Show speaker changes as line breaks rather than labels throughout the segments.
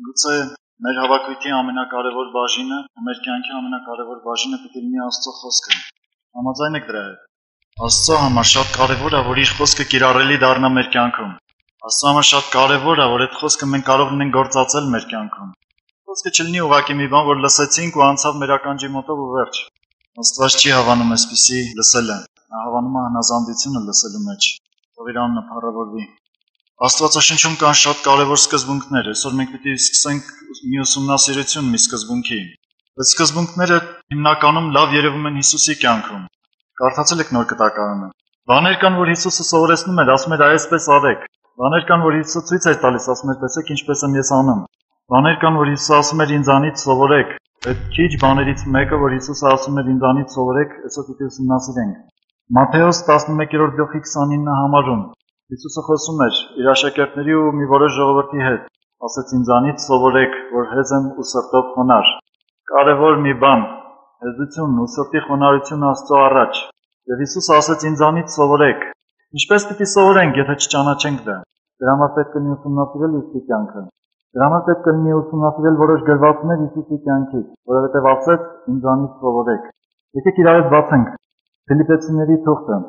Գուցե մեր հավաքույթի ամենակարևոր բաժինը, մեր կյանքի ամենակարևոր բաժինը պիտի լինի Աստծո խոսքը։ Համաձայն եք դրա հետ։ Աստծո համար շատ կարևոր է, որ իր խոսքը կիրառելի դառնա մեր կյանքում։ Աստծո համար շատ կարևոր է, որ այդ խոսքը մենք կարող լինենք գործածել մեր կյանքում։ Խոսքը չլինի ուղղակի մի բան, որ լսեցինք ու անցավ մեր ականջի մոտով ու վերջ։ Աստված չի հավանում այսպիսի լսելը։ Նա հավանում է հնազանդությունը լսելու մեջ։ Թող իր անունը փառավորվի։ Աստվածաշնչում կան շատ կարևոր սկզբունքներ, այսօր մենք պիտի սկսենք մի ուսումնասիրություն մի սկզբունքի։ Այդ սկզբունքները հիմնականում լավ երևում են Հիսուսի կյանքում։ Կարդացել եք Նոր Կտակարանը։ Բաներ կան, որ Հիսուսը սովորեցնում էր, ասում էր այսպես արեք։ Բաներ կան, որ Հիսուսը ցույց էր տալիս, ասում էր տեսեք ինչպես եմ ես անում։ Բաներ կան, որ Հիսուսը ասում էր ինձանից սովորեք։ Այդ քիչ բաներից մեկը, որ Հիսուսը ասում էր ինձանից սովորեք, այսօր պիտի ուսումնասիրենք։ Մատթեոս 11:29 համարում Հիսուսը խոսում էր իր աշակերտների ու մի որոշ ժողովրդի հետ, ասեց ինձանից սովորեք, որ հեզ եմ ու սրտով խոնար։ Կարևոր մի բան, հեզություն ու սրտի խոնարհություն Աստծո առաջ։ Եվ Հիսուսը ասեց ինձանից սովորեք։ Ինչպես պիտի սովորենք, եթե չճանաչենք դա։ Դրա համար պետք է ուսումնասիրել Հիսուսի կյանքը։ Դրա համար պետք է ուսումնասիրել որոշ գրվածքներ Հիսուսի կյանքից, որովհետև ասեց ինձանից սովորեք։ Եկեք իրար հետ բացենք Ֆիլիպպեցիների թուղթը։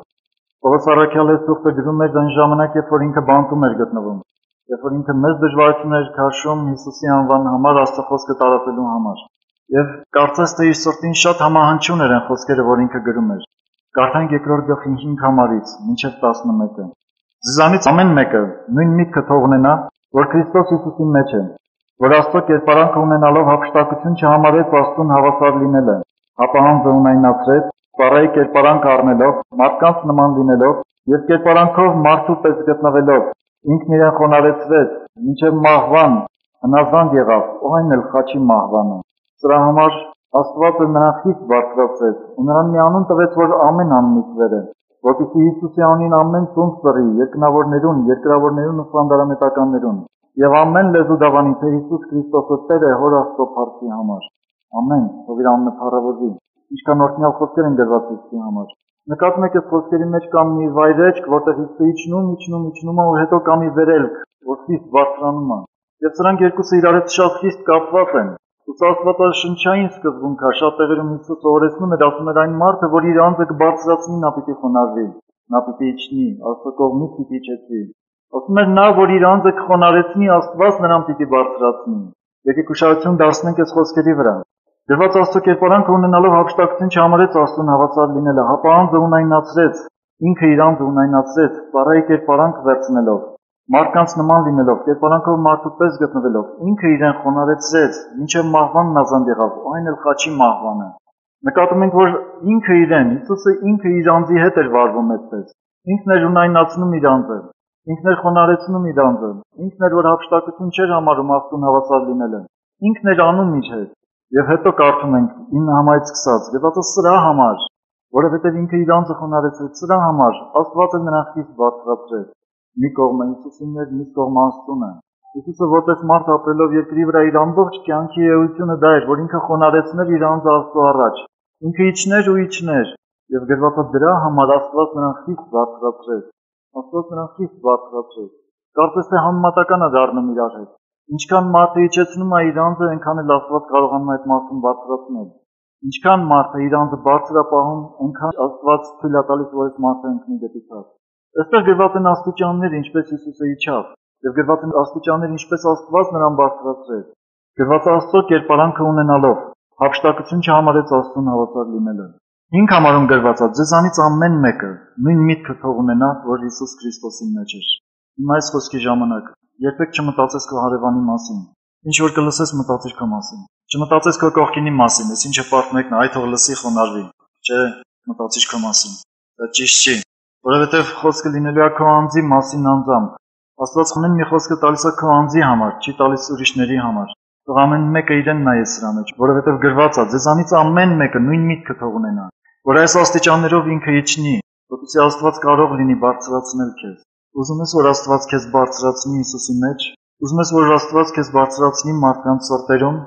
Պողոս առաքյալը թուղթը գրում էր այն ժամանակ, երբ որ ինքը բանտում էր գտնվում, երբ որ ինքը մեծ դժվարություններ էր քաշում Հիսուսի անվան համար Աստծո խոսքը տարածելու համար։ Եվ կարծես թե իր սրտին շատ համահանչուն էր այն խոսքերը, որ ինքը գրում էր։ Կարդանք 2-րդ գլխի 5 համարից մինչև 11-ը։ Ձեզանից ամեն մեկը նույն միտքը թող ունենա, որ Քրիստոս Հիսուսի մեջ է, որ Աստծո կերպարանքը ունենալով հափշտակություն չհամարեց Աստծուն հավասար լինելը, հապահանձը ունայնացրեց, ծառայի կերպարանք առնելով, մարդկանց նման լինելով և կերպարանքով մարդու պես գտնվելով, ինքն իրեն խոնարհեցրեց, մինչև մահվան հնազանդ եղավ, ու այն էլ խաչի մահվանը։ Սրա համար Աստվածը նրան խիստ բարձրացրեց, ու նրան մի անուն տվեց, որ ամեն անունից վեր է, որպեսզի Հիսուսի անունին ամեն ծունկ ծռի, երկնավորներուն, երկրավորներուն ու սանդարամետականներուն, և ամեն լեզու դավանի, թե Հիսուս Քրիստոսը Տեր է Հոր Աստծո փառքի համար։ Ամեն, թող իր անունը փառավորվի։ Ինչքան օրհնյալ խոսքեր են գրված Հիսուսի համար։ Նկատում եք, այս խոսքերի մեջ կա մի վայրեջք, որտեղ Հիսուսը իջնում է ու հետո կա մի վերելք, որ խիստ բարձրանում է։ Եվ սրանք երկուսը իրար հետ շատ խիստ կապված են։ Ուսը աստվածաշնչային սկզբունք է, շատ տեղերում Հիսուսը սովորեցնում էր, ասում էր այն մարդը, որ իր անձը կբարձրացնի, նա պիտի խոնարհվի, նա պիտի իջնի, Աստծո կողմից պիտի իջեցվի։ Ասում էր նա, որ իր անձը կխոնարհեցնի, Աստված նրան պիտի բարձրացնի։ Եկեք ուշադրություն դարձնենք այս խոսքերի վրա։ Գրված Աստծո կերպարանքը ունենալով հափշտակություն չհամարեց Աստծուն հավասար լինելը, հապա անձը ունայնացրեց, ինքը իր անձը ունայնացրեց, ծառայի կերպարանք վերցնելով, մարդկանց նման լինելով, կերպարանքով մարդու պես գտնվելով, ինքը իրեն խոնարհեցրեց, մինչև մահվան հնազանդ եղավ, ու այն էլ խաչի մահվանը։ Նկատում ենք, որ ինքը իրեն, Հիսուսը ինքը իր անձի հետ էր վարվում այդպես։ Ինքն էր ունայնացնում իր անձը, ինքն էր խոնարհեցնում իր անձը, ինքն էր, որ հափշտակություն չէր համարում Աստծուն հավասար լինելը, ինքն էր անում իր հետ։ Եվ հետո կարդում ենք 9 համարից սկսած, գրվածը սրա համար, որովհետև ինքը իր անձը խոնարհեցրեց, սրա համար Աստվածը նրան խիստ բարձրացրեց։ Մի կողմը Հիսուսին էր, մյուս կողմը Աստծունը։ Հիսուսը որպես մարդ ապրելով երկրի վրա իր ամբողջ կյանքի էությունը դա էր, որ ինքը խոնարհեցներ իր անձը Աստծո առաջ։ Ինքը իջներ ու իջներ, եւ գրվածը դրա համար Աստված նրան խիստ բարձրացրեց։ Աստված նրան խիստ բարձրացրեց։ Կարծես թե համեմատական է դառնում իրար հետ։ Ինչքան մարդը իջեցնում է իր անձը, այնքան էլ Աստված կարողանում է այդ մարդուն բարձրացնել։ Ինչքան մարդը իր անձը բարձր է պահում, այնքան Աստված թույլ է տալիս, որ այդ մարդը ընկնի դեպի ցած։ Այստեղ գրված են աստիճաններ, ինչպես Հիսուսը իջավ, եւ գրված են աստիճաններ, ինչպես Աստված նրան բարձրացրեց։ Գրված Աստծո կերպարանքը ունենալով, հափշտակություն չհամարեց Աստծուն հավասար լինելը։ 5 համարում գրված է. ձեզանից ամեն մեկը նույն միտքը թող ունենա, որ Հիսուս Քրիստոսի մեջ էր։ Հիմա այս խոսքի ժամանակ երբեք չմտածես քո հարևանի մասին։ Ինչ որ կլսես, մտածիր քո մասին։ Չմտածես քո կողքինի մասին, այս ինչը պատմում եք նա, այ թող լսի խոնարհվի։ Չէ, մտածիր քո մասին։ Դա ճիշտ չի, որովհետև խոսքը լինելու է քո անձի մասին անձամբ։ Աստված ամեն մի խոսքը տալիս է քո անձի համար, չի տալիս ուրիշների համար։ Թող ամեն մեկը իրեն նայե սրա մեջ, որովհետև գրված է. ձեզանից ամեն մեկը նույն միտքը թող ունենա, որ այս աստիճաններով ինքը իջնի, որպեսզի Աստված կարող լինի բարձրացնել քեզ։ Ուզում ես, որ Աստված քեզ բարձրացնի Հիսուսի մեջ, ուզում ես, որ Աստված քեզ բարձրացնի մարդկանց սրտերում,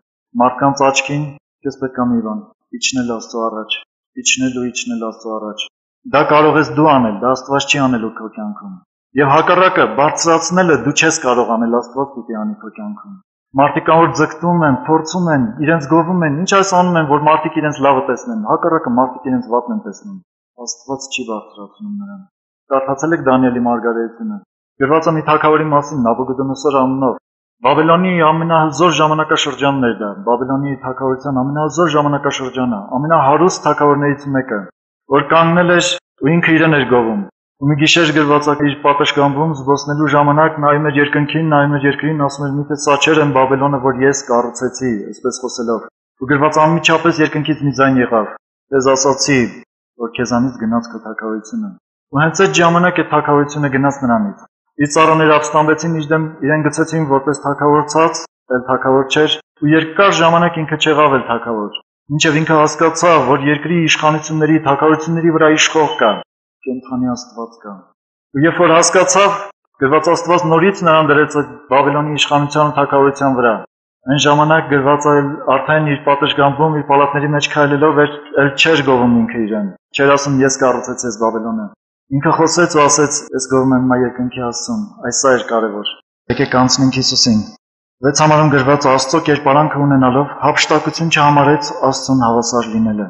մարդկանց աչքին, քեզ պետք է մի բան՝ իջնել Աստծո առաջ, իջնել Աստծո առաջ։ Դա կարող ես դու անել, դա Աստված չի անելու քո կյանքում։ Եվ հակառակը, բարձրացնելը դու չես կարող անել, Աստված պիտի անի քո կյանքում։ Մարդիկ կան, որ ձգտում են, փորձում են, իրենց գովում են, ինչ այս անում են, որ մարդիկ իրենց լավը տեսնեն, հակառակը մարդիկ իրենց վատն են տեսնում։ Աստված չի բարձրացնում նրան։ Կարդացել եք Դանիելի մարգարեությունը։ Գրված է մի թագավորի մասին Նաբուկոդոնոսոր անունով։ Բաբելոնի ամենահզոր ժամանակաշրջանն էր դա, Բաբելոնի թագավորության ամենահզոր ժամանակաշրջանը, ամենահարուստ թագավորներից մեկը, որ կանգնել էր ու ինքը իրեն էր գովում։ Ու մի գիշեր գրված է իր պատշգամբում զբոսնելու ժամանակ նայում էր երկնքին, նայում էր երկրին, ասում էր՝ միթե սա չէր այն Բաբելոնը, որ ես կառուցեցի, այսպես խոսելով։ Ու գրված անմիջապես երկնքից մի ձայն եղավ. «Ես ասացի, որ քեզանից գնաց քո թագավորությունը»։ Ու հենց այդ ժամանակ այդ թագավորությունը գնաց նրանից։ Իր ծառաները ապստամբեցին իր դեմ, իրեն գցեցին որպես թագավոր ցած, այլ թագավոր չէր, ու երկար ժամանակ ինքը չեղավ էլ թագավոր։ Մինչև ինքը հասկացավ, որ երկրի իշխանությունների, թագավորությունների վրա իշխող կա, կենթանի Աստված կա։ Ու երբ որ հասկացավ, գրված Աստված նորից նրան դրեց այդ Բաբելոնի իշխանության ու թագավորության վրա։ Այն ժամանակ գրված է արդեն իր պատշգամբում, իր պալատների մեջ քայլելով էլ չէր գովում ինքը իրեն։ Չէր ասում ես կառուցեցի այս Բաբելոնը։ Ինքը խոսեց ու ասեց, ես գովում եմ երկնքի Աստծուն, այս սա էր կարևոր։ Եկեք անցնենք Հիսուսին։ 6 համարում գրված Աստծո կերպարանքը ունենալով հափշտակություն չհամարեց Աստծուն հավասար լինելը։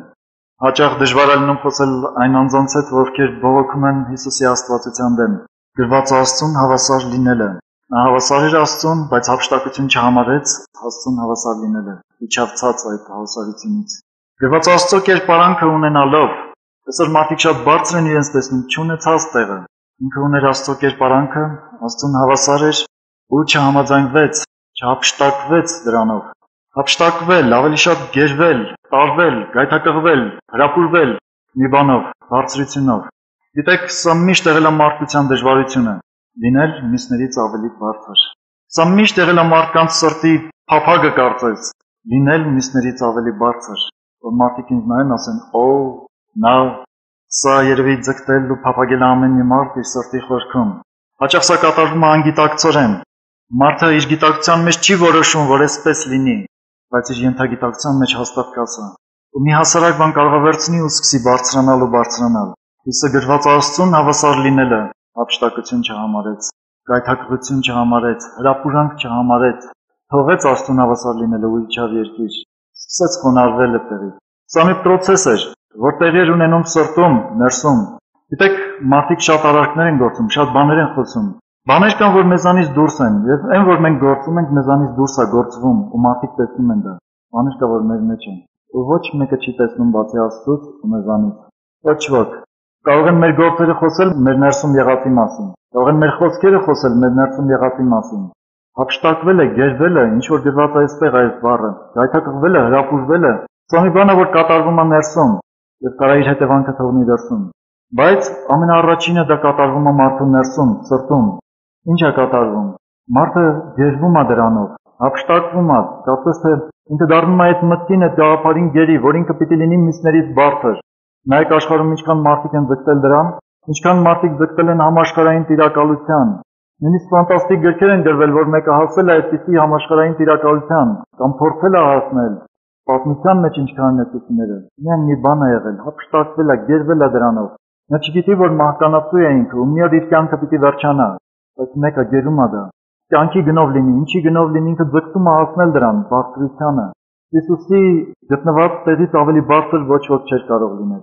Հաճախ դժվար է լինում խոսել այն անձանց հետ, ովքեր բողոքում են Հիսուսի աստվածության դեմ։ Գրված Աստծուն հավասար լինելը։ Նա հավասար էր Աստծուն, բայց հափշտակություն չհամարեց Աստծուն հավասար լինելը։ Իջավ ցած այդ հավասարությունից։ Գրված Աստծո կերպարանքը ունենալով, այսօր մարդիկ շատ բարձր են իրենց տեսնում չունեցած տեղը։ Ինքը ուներ Աստծո կերպարանքը, Աստծուն հավասար էր ու չհամաձայնվեց, չհափշտակվեց դրանով։ Հափշտակվել, ավելի շատ գերվել, տարվել, գայթակղվել, հրապուրվել մի բանով, բարձրությունով։ Գիտեք, սա միշտ եղել է մարդկության դժվարությունը՝ լինել մյուսներից ավելի բարձր։ Սա միշտ եղել է մարդկանց սրտի փափագը կարծես, լինել մյուսներից ավելի բարձր, որ մարդիկ ինձ նայեն ասեն՝ «Օ, նա, սա երևի ձգտել ու փափագել ամեն մի մարդ իր սրտի խորքում»։ Հաճախ սա կատարվում է անգիտակցորեն։ Մարդը իր գիտակցության մեջ չի որոշում, որ այսպես լինի, բայց իր ենթագիտակցության մեջ հաստատ կա սա։ Ու մի հասարակ բան կարող է վերցնի ու սկսի բարձրանալ ու բարձրանալ։ Հիսուսը գրված Աստծուն հավասար լինելը հափշտակություն չհամարեց, գայթակղություն չհամարեց, հրապուրանք չհամարեց, թողեց Աստծուն հավասար լինելը ու իջավ երկիր, սկսեց խոնարհվել այդտեղից։ Սա մի process էր, որ տեղի էր ունենում սրտում, ներսում։ Գիտեք, մարդիկ շատ արարքներ են գործում, շատ բաներ են խոսում։ Բաներ կան, որ մեզանից դուրս են, եւ այն, որ մենք գործում ենք, մեզանից դուրս է գործվում, ու մարդիկ տեսնում են դա։ Բաներ կա, որ մեր մեջ են, ու ոչ մեկը չի տեսնում բացի Աստծուց ու մեզանից։ Ոչ ոք։ Կարող են մեր գործերը խոսել մեր ներսում եղածի մասին, կարող են մեր խոսքերը խոսել մեր ներսում եղածի մասին։ Հափշտակվելը, գերվելը, ինչ որ գրված է այստեղ այս բառը, գայթակղվելը, հրապուրվելը, սա մի բան է, որ կատարվում է ներսում, եւ կարա իր հետևանքը թողնի դրսում։ Բայց ամենաառաջինը դա կատարվում է մարդու ներսում, սրտում։ Ինչ է կատարվում։ Մարդը գերվում է դրանով, հափշտակվում է, կարծես թե ինքը դառնում է այդ մտքին, այդ գաղափարին գերի, որ ինքը պիտի լինի մյուսներից բարձր։ Նայեք աշխարհում ինչքան մարդիկ են ձգտել դրան, ինչքան մարդիկ ձգտել են համաշխարհային տիրակալության։ Նույնիսկ ֆանտաստիկ գրքեր են գրվել, որ մեկը հասել է այդպիսի համաշխարհային տիրակալության, կամ փորձել է հասնել։ Պատմության մեջ ինչքան են այդպիսիները։ Միայն մի բան է եղել, հափշտակվել է, գերվել է դրանով։ Նա չգիտի, որ մահկանացու է ինքը, ու մի օր իր կյանքը պիտի վերջանա, բայց մեկը գերում է դա։ Կյանքի գնով լինի, ինչի գնով լինի, ինքը ձգտում է հասնել դրան, բարձրությանը։ Հիսուսի գտնված տեղից ավելի բարձր ոչ ոք չէր կարող լինել։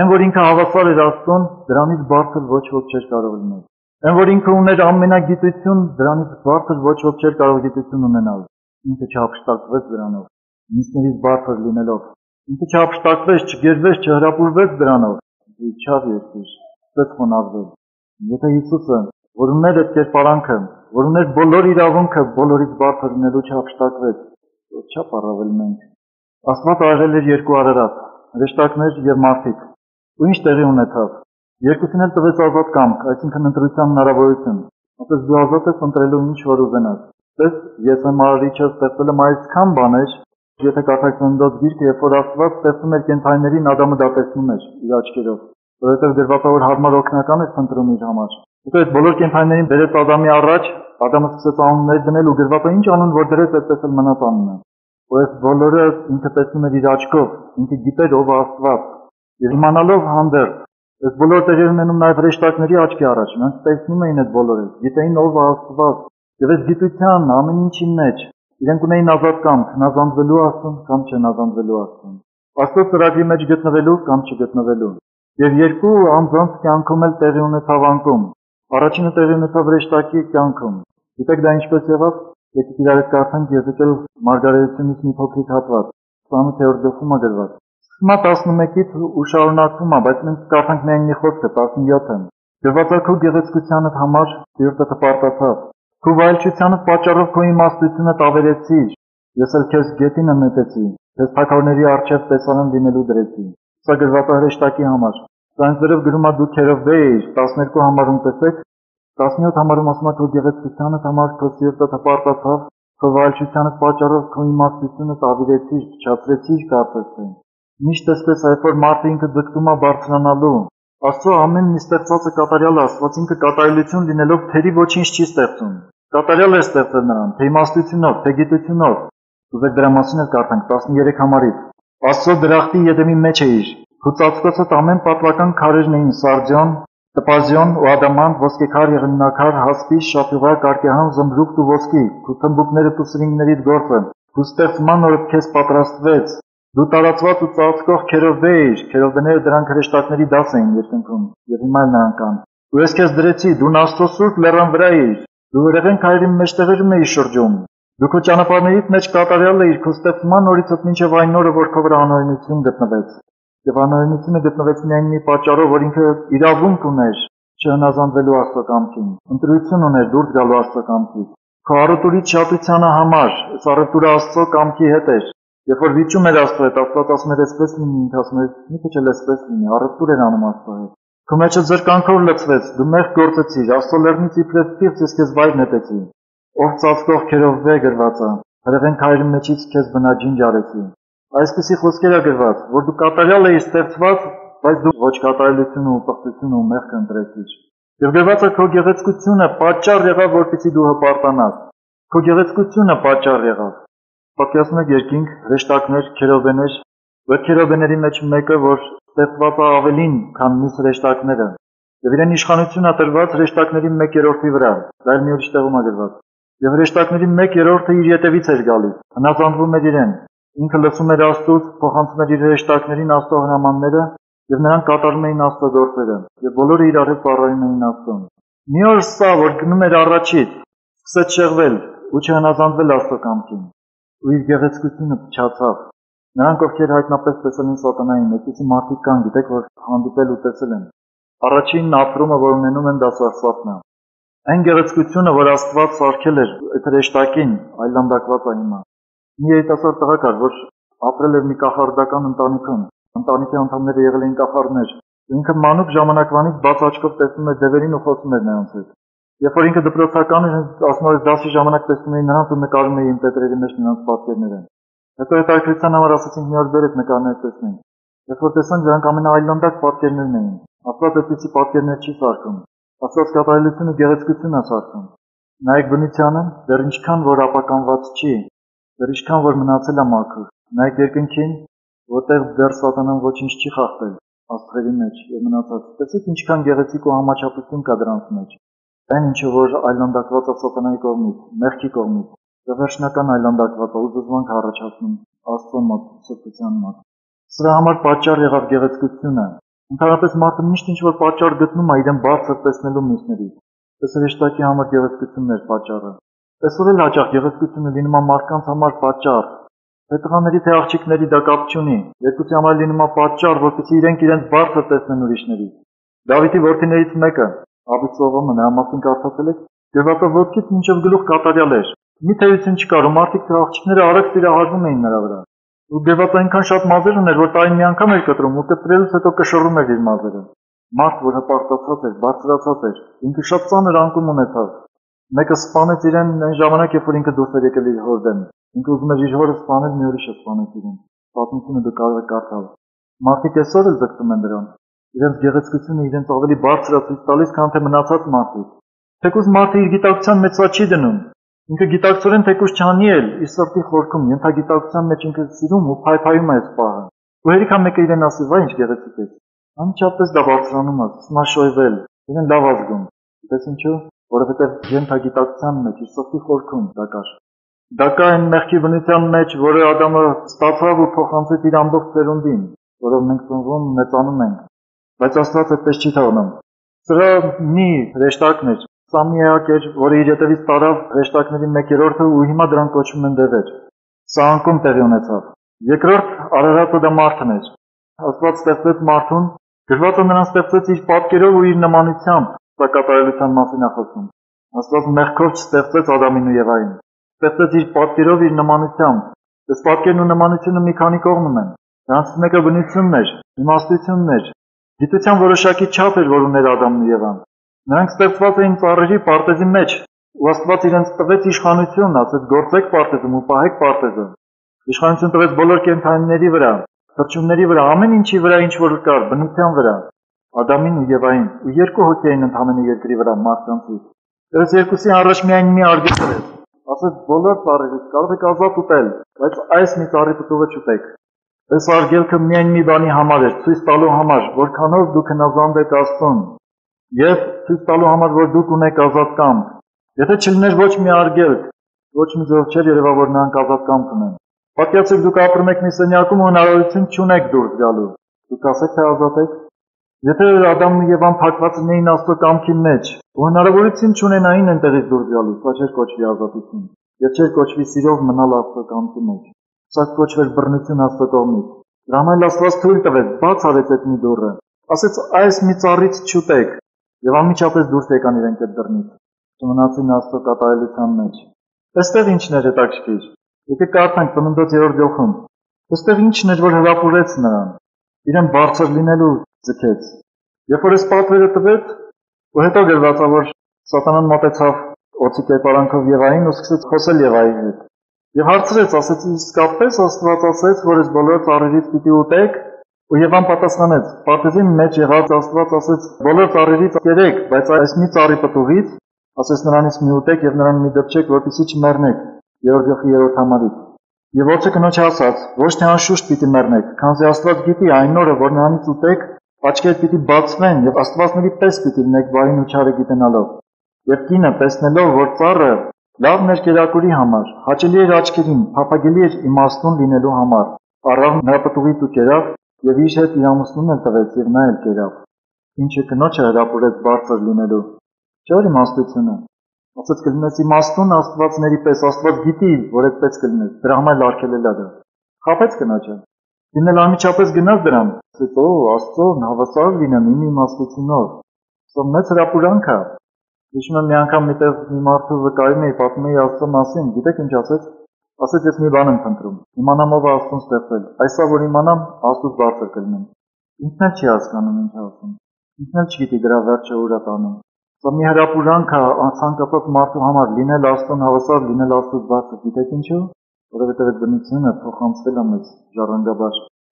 Այն, որ ինքը հավասար էր Աստծուն, դրանից բարձր ոչ ոք չէր կարող լինել։ Այն, որ ինքը ուներ ամենագիտություն, դրանից բարձր ոչ ոք չէր կարող գիտություն ունենալ։ Ինքը չհափշտակվեց դրանով, մյուսներից բարձր լինելով։ Ինքը չհափշտակվեց, չգերվեց, չհրապուրվեց դրանով։ Իջավ երկիր, սկսեց խոնարհվել։ Եթե Հիսուսը, որ ուներ այդ կերպարանքը, որ ուներ բոլոր իրավունքը բոլորից բարձր լինելու չհափշտակվեց, չափ առավել մենք։ Աստված արել էր երկու արարած, հրեշտակներ եւ մարդիկ։ Ու ինչ տեղի ունեցավ։ Երկուսին էլ տվեց ազատ կամք, այսինքն ընտրության հնարավորություն։ Ասես դու ազատ ես ընտրելու ինչ որ ուզենաս։ Տես, ես եմ արարիչը, ստեղծել եմ այսքան բաներ, եթե կարդաք Ծննդոց գիրքը, երբ որ Աստված ստեղծում էր կենդանիներին, Ադամը դա տեսնում էր իր աչքերով, որովհետև գրված է, որ հարմար օգնական էր փնտրում իր համար։ Հետո այդ բոլոր կենդանիներին բերեց Ադամի առաջ, Ադամը սկսեց անուններ դնել ու գրված է ինչ անուն որ դրեց, այդպես էլ մնաց անունը։ Ու այս բոլորը ինքը տեսնում էր իր աչքով, ինքը գիտեր ով է Աստված։ Եվ իմանալով հանդերձ, այս բոլոր տեղի ունենում նաև հրեշտակների աչքի առաջ, նրանք տեսնում էին այդ բոլորը, գիտեին ով է Աստված։ Եվ այս գիտության ամեն ինչի մեջ Իրենք ունեին ազատ կամք, հնազանդվելու Աստծուն կամ չհնազանդվելու Աստծուն, Աստծո ծրագրի մեջ գտնվելու կամ չգտնվելու։ Եվ երկու անձանց կյանքում էլ տեղի ունեցավ անկում։ Առաջինը տեղի ունեցավ հրեշտակի կյանքում։ Գիտեք դա ինչպես եղավ։ Եկեք իրար հետ կարդանք Եզեկիել մարգարեությունից մի փոքրիկ հատված, 28-րդ գլխում է գրված։ Սկսում է 11-ից ու շարունակվում է, բայց մենք կարդանք միայն մի խոսքը 17-ը։ Գրված է քո գեղեցկությանդ համար սիրտը հպարտացավ։ Քո վայելչությանդ պատճառով քո իմաստությունը տավերեցիր։ Ես էլ քեզ գետինը նետեցի, քեզ թագավորների առջև տեսարան լինելու դրեցի։ Սա գրված է հրեշտակի համար։ Սա այնտեղով գրում է դու քերովբե էիր, 12 համարում տեսեք, 17 համարում ասում է քո գեղեցկությանդ համար քո սիրտը հպարտացավ, քո վայելչությանդ պատճառով քո իմաստությունը տավերեցիր, փչացրեցիր կարծես թե։ Միշտ էսպես է, որ մարդը ինքը ձգտում է բարձրանալու։ Աստծո ամեն մի ստեղծվածը կատարյալ է, Աստված ինքը կատարելություն լինելով թերի ոչինչ չի ստեղծում։ Կատարյալ է ստեղծել նրան, թե իմաստությունով, թե գիտությունով։ Ուզեք դրա մասին էլ կարդանք 13 համարից։ Աստծո դրախտի Եդեմի մեջ էիր։ Քո ծածկոցդ ամեն պատվական քարերն էին սարդիոն, տպազիոն ու ադամանտ, ոսկեքար, եղնինակար, հասպիս, շապյուղա, կարկեհան, զմրուխտ ու ոսկի։ Քո թմբուկներդ ու սրինգներիդ գործը։ Քո ստեղծման օրը քեզ պատրաստվեց։ Դու տարածված ու ծածկող քերովբե էիր, քերովբեները դրանք հրեշտակների դաս էին երկնքում, եւ հիմա էլ նրանք կան։ Ու ես քեզ դրեցի, դու Աստծո սուրբ լեռան վրա էիր, դու երևեն քայլի մեջտեղերում էիր շրջում։ Դու քո ճանապարհներից մեջ կատարյալ էիր քո ստեղծման օրից մինչև այն օրը, որ քո վրա անօրենություն գտնվեց։ Եվ անօրենությունը գտնվեց միայն մի պատճառով, որ ինքը իրավունք ուներ չհնազանդվելու Աստծո կամքին, ընտրություն ուներ դուրս գալու Աստծո կամքից։ Քո առուտուրի շատությանը համար, այս առուտուրը Աստծո կամքի հետ էր։ Երբ որ վիճում էր Աստծո հետ, Աստված ասում էր այսպես լինի, ինքը ասում էր մի քիչ էլ այսպես լինի, առուտուր էր անում Աստծո հետ։ Քո մեջը զրկանքով լցվեց, դու մեղք գործեցիր, Աստծո լեռնից իբրև պիղծ ես քեզ վայր նետեցի։ Ով ծածկող քերովբե գրված է, հրեղեն քայլի մեջից քեզ բնաջինջ արեցի։ Այսպիսի խոսքեր է գրված, որ դու կատարյալ էիր ստեղծված, բայց դու ոչ կատարելությունը ու պղծությունը ու մեղքը ընտրեցիր։ Եվ գրված է քո գեղեցկությունը պատճառ եղավ, որպեսզի դու հպարտանաս։ Քո գեղեցկությունը պատճառ եղավ։ Պատկերացնում եք երկինք, հրեշտակներ, քերովբեներ, որ քերովբեների մեջ մեկը, որ ստեղծված է ավելին, քան մյուս հրեշտակները, եւ իրեն իշխանություն է տրված հրեշտակների 1/3-ի վրա, դա էլ մի ուրիշ տեղում է գրված։ Եվ հրեշտակների 1/3-ը իր ետևից էր գալիս, հնազանդվում էր իրեն, ինքը լսում էր Աստծուց, փոխանցում էր իր հրեշտակներին Աստծո հրամանները, եւ նրանք կատարում էին Աստծո գործերը, եւ բոլորը իրար հետ ծառայում էին Աստծուն։ Մի օր սա, որ գնում էր առաջից, սկսեց շեղվել ու չհնազանդվել Աստծո կամքին։ Ու իր գեղեցկությունը փչացավ։ Նրանք, ովքեր հայտնապես տեսել են սատանային, այդպիսի մարդիկ կան, գիտեք, որ հանդիպել ու տեսել են։ Առաջին ապրումը, որ ունենում են, դա սարսափն է։ Այն գեղեցկությունը, որ Աստված սարքել էր այդ հրեշտակին, այլանդակված է հիմա։ Մի երիտասարդ տղա կար, որ ապրել էր մի կախարդական ընտանիքում։ Ընտանիքի անդամները եղել էին կախարդներ։ Ինքը մանուկ ժամանակվանից բաց աչքով տեսնում էր դևերին ու խոսում էր նրանց հետ։ Երբ որ ինքը դպրոցական էր, ասում էր դասի ժամանակ տեսնում էին նրանց ու նկարում էին տետրերի մեջ նրանց պատկերները։ Հետո հետաքրքրության համար ասացինք մի օր բերեք նկարներ տեսնենք։ Երբ որ տեսանք, դրանք ամենաայլանդակ պատկերներն էին։ Աստված այդպիսի պատկերներ չի սարքում։ Աստված կատարելությունը գեղեցկություն է սարքում։ Նայեք բնությանը, դեռ ինչքան որ ապականված չի, դեռ ինչքան որ մնացել է մաքուր։ Նայեք երկնքին, որտեղ դեռ սատանան ոչինչ չի խախտել աստղերի մեջ եւ մնացած։ Տեսեք ինչքան գեղեցիկ ու համաչափություն կա դրանց մեջ։ Այն ինչը որ այլանդակված է սատանայի կողմից, մեղքի կողմից, եւ վերջնական այլանդակված է ու զզվանք առաջացնում Աստծո մոտ, սրբության մոտ։ Սրա համար պատճառ եղավ գեղեցկությունը։ Ընդհանրապես մարդը միշտ ինչ որ պատճառ գտնում է իրեն բարձր տեսնելու մյուսներից։ Այս հրեշտակի համար գեղեցկությունն էր պատճառը։ Այսօր էլ հաճախ գեղեցկությունը լինում է մարդկանց համար պատճառ։ Թե տղաների թե աղջիկների դա կապ չունի։ Երկուսի համար լինում է պատճառ, որպեսզի իրենք իրենց բարձր տեսնեն ուրիշներից։ Դավիթի որդիներից մեկը Աբիսալոմը նրա մասին կարդացել եք, գրված է ոտքից մինչև գլուխ կատարյալ էր։ Մի թերություն չկար, ու մարդիկ աղջիկները արագ սիրահարվում էին նրա վրա։ Ու գրված այնքան շատ մազեր ուներ, որ տարին մի անգամ էր կտրում ու կտրելուց հետո կշռում էր իր մազերը։ Մարդ, որ հպարտացած էր, բարձրացած էր, ինքը շատ ծանր անկում ունեցավ։ Մեկը սպանեց իրեն այն ժամանակ, երբ որ ինքը դուրս էր եկել իր հոր դեմ։ Ինքը ուզում էր իր հորը սպանել, մի ուրիշը սպանեց իրեն։ Պատմությունը դու կարող եք կարդալ։ Մարդիկ այսօր էլ ձգտում են դրան։ Իրենց գեղեցկությունը իրենց ավելի բարձրացույց տալիս, քան թե մնացած մարդիկ։ Թեկուզ մարդը իր գիտակցության մեջ սա չի դնում։ Ինքը գիտակցորեն թեկուզ չանի էլ, իր սրտի խորքում, ենթագիտակցության մեջ ինքը սիրում ու փայփայում է այս պահը։ Ու հերիք մեկը իրեն ասի, վայ ինչ գեղեցիկ ես։ Անմիջապես դա բարձրանում է, սմաշոյվել, իրեն լավ ազգում։ Գիտես ինչու՞, որովհետև ենթագիտակցության մեջ իր սրտի խորքում դա կար։ Դա կա այն մեղքի բնության մեջ, որը Ադամը ստացավ ու փոխանցեց իր ամբողջ ծերունդին, որով մենք ծնվում, մեծանում ենք, բայց Աստված այդպես չի թողնում։ Սրա մի հրեշտակն էր, սա մի էակ էր, որը իր հետևից տարավ հրեշտակների 1/3-ը ու հիմա դրանք կոչվում են դևեր։ Սա անկում տեղի ունեցավ։ Երկրորդ արարածը դա մարդն էր։ Աստված ստեղծեց մարդուն, գրվածը նրան ստեղծեց իր պատկերով ու իր նմանությամբ, սա կատարելության մասին է խոսում։ Աստված մեղքով չստեղծեց Ադամին ու Եվային, ստեղծեց իր պատկերով իր նմանությամբ։ Այս պատկերն ու նմանությունը մի քանի կողմ ունեն։ Դրանցից մեկը բնությունն էր, իմաստությունն էր, գիտության որոշակի չափ էր, որ ուներ Ադամն ու Եվան։ Նրանք ստեղծված էին ծառերի պարտեզի մեջ, ու Աստված իրենց տվեց իշխանություն, ասեց գործեք պարտեզում ու պահեք պարտեզը։ Իշխանություն տվեց բոլոր կենդանիների վրա, թռչունների վրա, ամեն ինչի վրա, ինչ որ կար, բնության վրա, Ադամին ու Եվային, ու երկու հոգի էին ընդամենը երկրի վրա մարդկանցից։ Դրանց երկուսի առաջ միայն մի արգել տվեց, ասեց բոլոր ծառերից կարող եք ազատ ուտել, բայց այս մի ծառի պտուղը չուտեք։ Այս արգելքը միայն մի բանի համար էր, ցույց տալու համար, որքանով դուք հնազանդ եք Աստծուն, եւ ցույց տալու համար, որ դուք ունեք ազատ կամք։ Եթե չլիներ ոչ մի արգելք, ոչ մի ձև չէր երևա, որ նրանք ազատ կամք ունեն։ Պատկերացրեք դուք ապրում եք մի սենյակում ու հնարավորություն չունեք դուրս գալու։ Դուք ասեք թե ազատ եք։ Եթե Ադամն ու Եվան փակված լինեին Աստծո կամքի մեջ, ու հնարավորություն չունենային այնտեղից դուրս գալու, սա չէր կոչվի ազատություն, եւ չէր կոչվի սիրով մնալ Աստծո կամքի մեջ։ Սա կոչվեր բռնություն Աստծո կողմից։ Դրա համար Աստված թույլ տվեց, բաց արեց այդ մի դուռը, ասեց այս մի ծառից չուտեք, եւ անմիջապես դուրս եկան իրենք այդ դռնից, մնացին Աստծո կատարելության մեջ։ Այստեղ ինչն էր հետաքրքիր։ Եկեք կարդանք Ծննդոց 3-րդ գլխում։ Այստեղ ինչն էր, որ հրապուրեց նրան, իրեն բարձր լինելու ձգեց։ Երբ որ այս պատվերը տվեց, ու հետո գրված է, որ Սատանան մոտեցավ օծի կերպարանքով Եվային ու սկսեց խոսել Եվայի հետ։ Եվ հարցրեց, ասեց, իսկապես Աստված ասեց, որ այս բոլոր ծառերից պիտի ուտեք, ու Եվան պատասխանեց, պարտեզի մեջ եղած Աստված ասեց, բոլոր ծառերից կերեք, բայց այս մի ծառի պտուղից, ասեց նրանից մի ուտեք եւ նրան մի դպչեք, որպեսզի չմեռնեք։ 3-րդ համարից։ Եվ օծը կնոջը ասաց, ոչ թե անշուշտ պիտի մեռնեք, քանզի Աստված գիտի այն օրը, որ նրանից ուտեք, աչքերդ պիտի բացվեն եւ աստվածների պես պիտի լինեք բարին ու չարը գիտենալով։ Եվ կինը տեսնելով, որ ծառը լավն էր կերակուրի համար, հաճելի էր աչքերին, փափագելի էր իմաստուն լինելու համար, առավ նրա պտուղից ու կերավ եւ իր հետ իր ամուսնուն էլ տվեց եւ նա էլ կերավ։ Ինչը կնոջը հրապուրեց բարձր լինելու։ Չէ՞ իմաստությունը։ Ասած կլինես իմաստուն աստվածների պես, Աստված գիտի, որ այդպես կլինես, դրա համար արգելել է դա։ Խաբեց կնոջը։ Լինել անմիջապես գնաց դրան, ասեց, օ, Աստծո հավասար լինեմ իմ իմաստությունով։ Սա մեծ հրապուրանք է։ Հիշում եմ մի անգամ միտեղ մի մարդու վկայում էի, պատմում էի Աստծո մասին, գիտեք ինչ ասեց։ Ասեց, ես մի բան եմ փնտրում, իմանամ ով է Աստծուն ստեղծել, այսա որ իմանամ, Աստծուց բարձր կլինեմ։ Ինքն էլ չի հասկանում ինչ ասում, ինքն էլ չգիտի դրա վերջը ուր է տանում։ Սա մի հրապուրանք է ցանկացած մարդու համար լինել Աստծուն հավասար, լինել Աստծուց բարձր, գիտեք ինչու։ Որովհետև այդ բնությունը փոխանցվել է մեզ ժառանգաբար։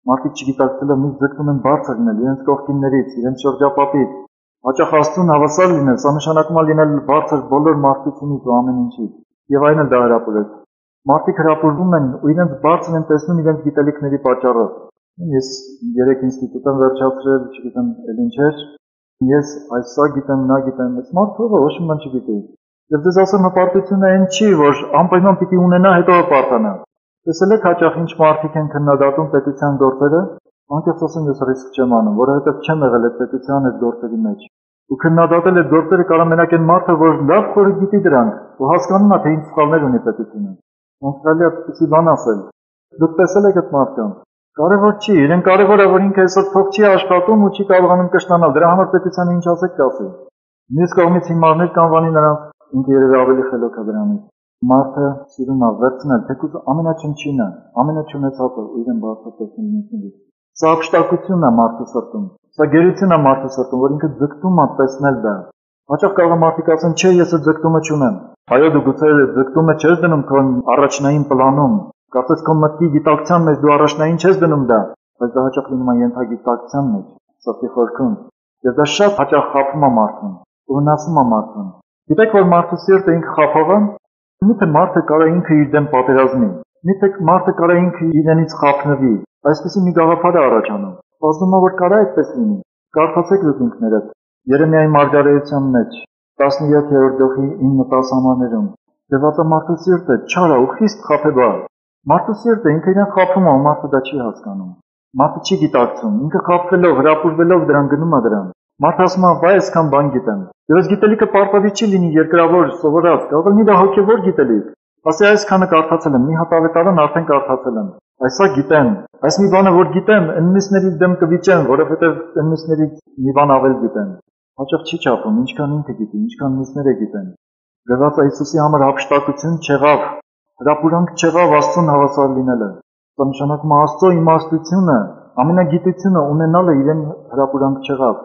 Մարդիկ չգիտակցելով մի ձգտում են բարձր լինել իրենց կողքիններից, իրենց շրջապատից։ Հաճախ Աստծուն հավասար լինել, սա նշանակում է լինել բարձր բոլոր մարդկությունից ու ամեն ինչից։ Եվ այն էլ դա հրապուրեց։ Մարդիկ հրապուրվում են ու իրենց բարձր են տեսնում իրենց գիտելիքների պատճառով։ Ես 3 ինստիտուտ եմ վերջացրել, չգիտեմ էլ ինչեր։ Ես այսա գիտեմ, նա գիտեմ, այս մարդը ոչ մի բան չգիտի։ Եվ դες ասեմ հպարտությունը այն չի, որ անպայման պիտի ունենա հետո հպարտանա։ Տեսել եք հաճախ ինչ մարդիկ են քննադատում պետության գործերը, անկեղծ ասեմ ես ռիսկ չեմ անում, որովհետև չեմ եղել այդ պետության այդ գործերի մեջ։ Ու քննադատել այդ գործերը կարող մենակ այն մարդը, որ լավ խորը գիտի դրանք, ու հասկանում է, թե ինչ սխալներ ունի պետությունը։ Ոնց կարելի է այդպիսի բան ասել։ Դուք տեսել եք այդ մարդկանց։ Կարևոր չի, իրեն կարևոր է, որ ինքը այսօր փող չի աշխատում ու չի կարողանում կշտանալ, դրա համար պետությանը ինչ ասեք կասի։ Մյուս կողմից հիմարներ կանվանի նրանց, ինքը երևի ավելի խելոք է դրանից։ Մարդը սիրում է վերցնել, թեկուզ ամենաչնչինը, ամենաչունեցածը ու իրեն բարձր տեսնում ինքնից։ Սա ապշտակություն է մարդու սրտում, սա գերություն է մարդու սրտում, որ ինքը ձգտում է տեսնել դա։ Հաճախ կարող է մարդիկ ասեն, չէ, ես այդ ձգտումը չունեմ։ Այո, դու գուցե այդ ձգտումը չես դնում քո առաջնային պլանում, կարծես քո մտքի գիտակցության մեջ դու առաջնային չես դնում դա, բայց դա հաճախ լինում է ենթագիտակցության մեջ, սրտի խորքում։ Եվ դա շատ հաճախ խափում է մարդուն, ու վնասում է մարդուն։ Գիտեք, որ մարդու սիրտը ինքը խափող է, միթե մարդը կարա ինքը իր դեմ պատերազմի, միթե մարդը կարա ինքը իրենից խափնվի, այսպեսի մի գաղափար է առաջանում։ Ասում է, որ կարա այդպես լինի։ Կարդացեք դուք ինքներդ Երեմիայի մարգարեության մեջ 17-րդ գլխի 9-10 համարներում։ Դեպի մարդու սիրտը չարա ու խիստ խաբեբար։ Մարդու սիրտը ինքը իրեն խաբում է, մարդը դա չի հասկանում։ Մարդը չի գիտակցում, ինքը խաբվելով, հրապուրվելով դրան գնում է դրան։ Մարդը ասում է, վայ, այսքան բան գիտեմ։ Եվ այս գիտելիքը պարտադիր չի լինի երկրավոր, սովորած, կարող է լինի հոգևոր գիտելիք։ Ասի այսքանը կարդացել եմ, մի հատ ավետարան արդեն կարդացել եմ։ Այսա գիտեմ, այս մի բանը որ գիտեմ, ընմիսներից դեմ կվիճեմ, որովհետև ընմիսներից մի բան ավել գիտեմ։ Հաճախ չի չափում, ինչքան ինքը գիտի, ինչքան մյուսները գիտեն։ Գրված է Հիսուսի համար հափշտակություն չեղավ, հրապուրանք չեղավ Աստծուն հավասար լինելը։ Դա նշանակում է Աստծո իմաստությունը, ամենագիտությունը ունենալը իրեն հրապուրանք չեղավ։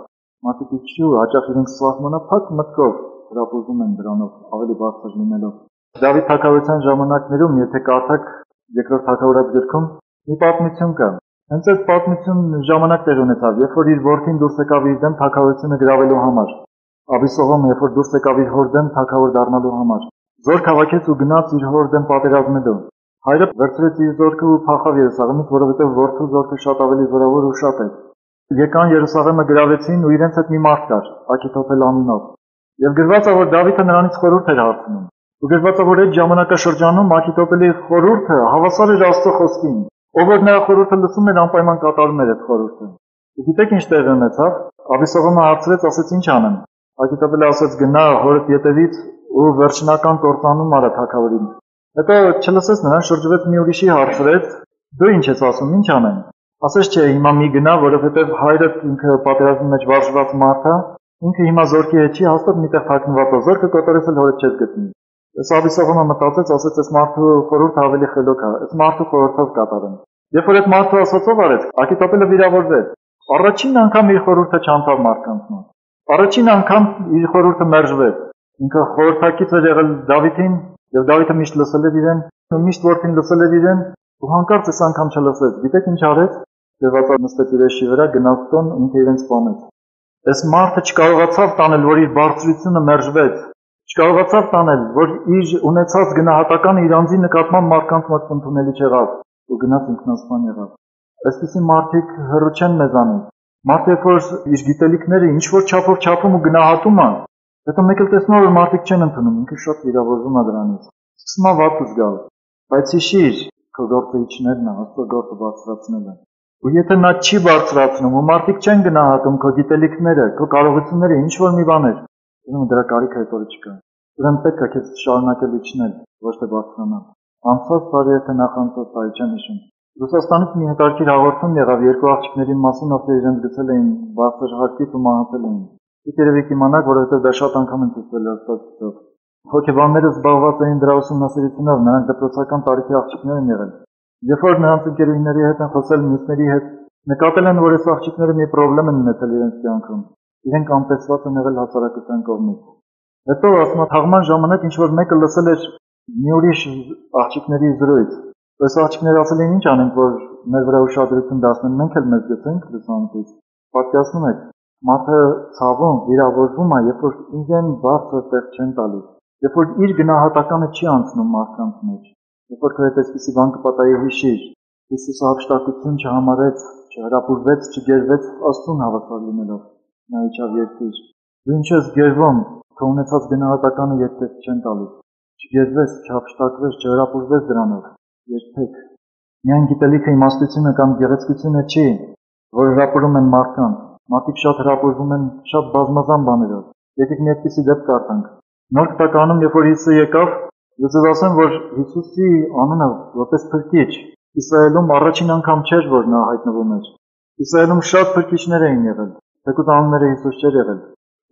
Մարդիկ իջու, հաճախ իրենք սահմանափակ մտքով հրապուրվում են դրանով, ավելի բարձր լինելով։ Դավիթ թագավորության ժամանակներում, եթե կարդաք երկրորդ թագավորած գրքում, մի պատմություն կա։ Հենց այդ պատմությունն ժամանակ տեղ ունեցավ, երբ որ իր որդին դուրս եկավ իր դեմ թագավորությունը գրավելու համար։ Աբիսողոմը, երբ որ դուրս եկավ իր հոր դեմ թագավոր դառնալու համար, զորք հավաքեց ու գնաց իր հոր դեմ պատերազմելու։ Հայրը վերցրեց իր զորքը ու փախավ Երուսաղեմից, որովհետև որդու զորքը շատ ավելի զորավոր ու շատ էր։ Եկան Երուսաղեմը գրավեցին ու իրենց հետ մի մարդ կար, Աքիթոփել անունով։ Եվ գրված է, որ Դավիթը նրանից խորհուրդ էր հարցնում։ Ու գրված է, որ այդ ժամանակաշրջանում Աքիթոփելի խորհուրդը հավասար էր Աստծո խոսքին։ Ով որ նրա խորհուրդը լսում էր, անպայման կատարում էր այդ խորհուրդը։ Ու գիտեք ինչ տեղի ունեցավ։ Աբիսողոմը հարցրեց, ասեց ինչ անեմ։ Աքիթոփելը ասեց գնա հորդ ետևից ու վերջնական կործանում արա թագավորին։ Հետո չլսեց նրան, շրջվեց մի ուրիշի հարցրեց. դու ինչ ես ասում, ինչ անեմ։ Ասեց չէ, հիմա մի գնա, որովհետև հայրդ ինքը պատերազմի մեջ վարժված մարդ է, ինքը հիմա զորքի հետ չի, հաստատ միտեղ թաքնված է, զորքը կոտորես էլ հորդ չես գտնի։ Այս Աբիսողոմը մտածեց, ասեց այս մարդու խորհուրդը ավելի խելոք է, այս մարդու խորհրդով կատարեմ։ Երբ որ այդ մարդը ասածով արեց, Աքիթոփելը վիրավորվեց։ Առաջին անգամ իր խորհուրդը չանցավ մարդկանց մոտ։ Առաջին անգամ իր խորհուրդը մերժվեց։ Ինքը խորհրդակից էր եղել Դավիթին, եւ Դավիթը միշտ լսել էր իրեն, միշտ որդին լսել էր իրեն, ու հանկարծ այս անգամ չլսեց։ Գիտեք ինչ արեց։ Դեպի նստեց իր էշի վրա, գնաց տուն, ինքը իրեն սպանեց։ Այս մարդը չկարողացավ տանել, որ իր բարձրությունը մերժվեց։ Չկարողացավ տանել, որ իր ունեցած գնահատականը իր անձի նկատմամբ մարդկանց մոտ ընդունելի չեղավ, ու գնաց ինքնասպան եղավ։ Այսպիսի մարդիկ հեռու չեն մեզանից։ Մարդը երբ որ իր գիտելիքները ինչ որ չափով չափում ու գնահատում է, հետո մեկ էլ տեսնում է, որ մարդիկ չեն ընդունում, ինքը շատ վիրավորվում է դրանից։ Սկսում է վատ զգալ, բայց հիշիր, քո գործը իջներն է, Աստծո գործը բարձրացնելը։ Ու եթե նա չի բարձրացնում, ու մարդիկ չեն գնահատում քո գիտելիքները, քո կարողությունները, ինչ որ մի բաներ, ուրեմն դրա կարիքը հետո չկա։ Ուրեմն պետք է քեզ շարունակել իջնել, ոչ թե բարձրանալ։ Անցած տարի եթե նախանցած տարի չեմ հիշում։ Ռուսաստանից մի հետաքրքիր հաղորդում եղավ երկու աղջիկների մասին, ովքեր իրենց գցել էին բարձր հարկից ու մահացել էին։ Դուք երևի կիմանաք, որովհետև դա շատ անգամ են ցույցվել հաստատությամբ։ Հոգեբանները զբաղված էին դրա ուսումնասիրությունով, նրանք դպրոցական տարիքի աղջիկներ են եղել։ Երբ որ նրանց ընկերուհիների հետ են խոսել, մյուսների հետ, նկատել են, որ այս աղջիկները մի խնդրեմ են ունեցել իրենց կյանքում։ Իրենք անտեսված են եղել հասարակության կողմից։ Հետո ասում եմ, թաղման ժամանակ ինչ որ մեկը լսել էր մի ուրիշ աղջիկների զրույց։ Այս աղջիկները ասել են ինչ անենք, որ մեր վրա ուշադրություն դարձնեն, մենք էլ մեզ գցենք լուսամուտից։ Պատկերացնում եք, մարդը ցավում, վիրավորվում է, երբ որ իրեն բարձր տեղ չեն տալիս, երբ որ իր գնահատականը չի անցնում մարդկանց մեջ, երբ որ քո հետ այսպիսի բան կպատահի հիշիր, Հիսուսը հափշտակություն չհամարեց, չհրապուրվեց, չգերվեց Աստծուն հավասար լինելով, նա իջավ երկիր։ Դու ինչ ես գերվում, քո ունեցած գնահատականը երբեք չեն տալիս, չգերվես, չհափշտակվես, չհրապուրվես դրանով, երբեք։ Միայն գիտելիքը, իմաստությունը կամ գեղեցկությունը չի, որ հրապուրում են մարդկանց։ Մարդիկ շատ հրապուրվում են շատ բազմազան բաներով։ Եկեք մի այդպիսի դեպք կարդանք։ Նոր Կտականում, երբ որ Հիսուսը եկավ, ես ասեմ, որ Հիսուսի անունը որպես փրկիչ Իսրայելում առաջին անգամ չէր, որ նա հայտնվում էր։ Իսրայելում շատ փրկիչներ էին եղել, թեկուզ անունները Հիսուս չէր եղել։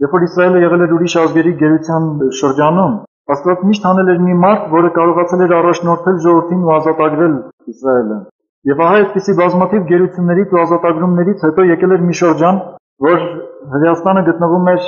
Երբ որ Իսրայելը եղել էր ուրիշ ազգերի գերության շրջանում, Աստված միշտ անել էր մի մարդ, որը կարողացել էր առաջնորդել ժողովրդին ու ազատագրել Իսրայելը։ Եվ ահա այդպիսի բազմաթիվ գերություններից ու ազատագրումներից հետո եկել էր մի շրջան, որ Հրեաստանը գտնվում էր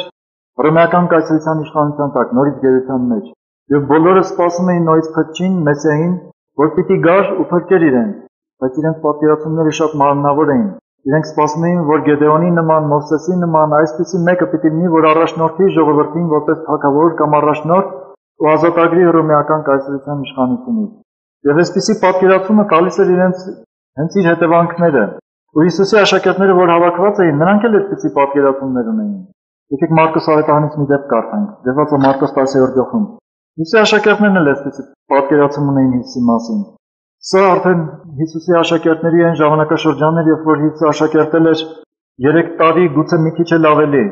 հռոմեական կայսրության իշխանության տակ, նորից գերության մեջ։ Եվ բոլորը սպասում էին նորից փրկչին, Մեսիային, որ պիտի գար ու փրկեր իրենց, բայց իրենց պատկերացումները շատ մարմնավոր էին։ Իրենք սպասում էին, որ Գեդեոնի նման, Մովսեսի նման այսպիսի մեկը պիտի լինի, որ առաջնորդի ժողովրդին որպես թագավոր կամ առաջնորդ ու ազատագրի հռոմեական կայսրության իշխանությունից։ Եվ այսպիսի պատկերացումը տալիս էր իրենց հենց իր հետևանքները։ Ու Հիսուսի աշակերտները, որ հավաքված էին, նրանք էլ այսպիսի պատկերացումներ ունեին։ Եկեք Մարկոս ավետարանից մի դեպք կարդանք, գրված է Մարկոս 10-րդ գլխում։ Հիսուսի աշակերտներն էլ այսպես պատկերացում ունեին Հիսուսի մասին։ Սա արդեն Հիսուսի աշակերտների այն ժամանակաշրջանն էր, երբ որ Հիսուսը աշակերտել էր 3 տարի, գուցե մի քիչ էլ ավելի։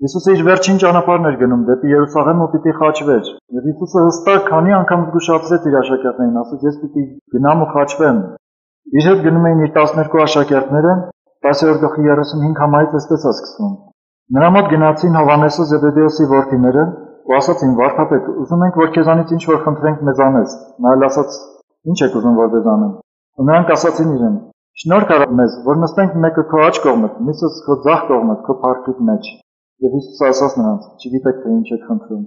Հիսուսը իր վերջին ճանապարհն էր գնում դեպի Երուսաղեմ ու պիտի խաչվեր։ Եվ Հիսուսը հստակ քանի անգամ զգուշացրեց իր աշակերտներին, ասաց ես պիտի գնամ ու խաչվեմ։ Իր հետ գնում էին իր 12 աշակերտները, 10-րդ գլխի 35 համարից այսպես է սկսվում։ Նրա մոտ գնացին Հովհաննեսը Զեբեդեոսի որդիները ու ասացին. «Վարդապետ, ուզում ենք, որ քեզանից ինչ որ խնդրենք մեզ անես»։ Նա էլ ասաց. «Ինչ եք ուզում, որ ձեզ անեմ»։ Ու նրանք ասացին իրեն. «Շնորհ արա մեզ, որ նստենք մեկը քո աջ կողմդ, մյուսը քո ձախ կողմդ, քո փառքի մեջ»։ Եվ Հիսուսը ասաց նրանց. «Չգիտեք թե ինչ եք խնդրում։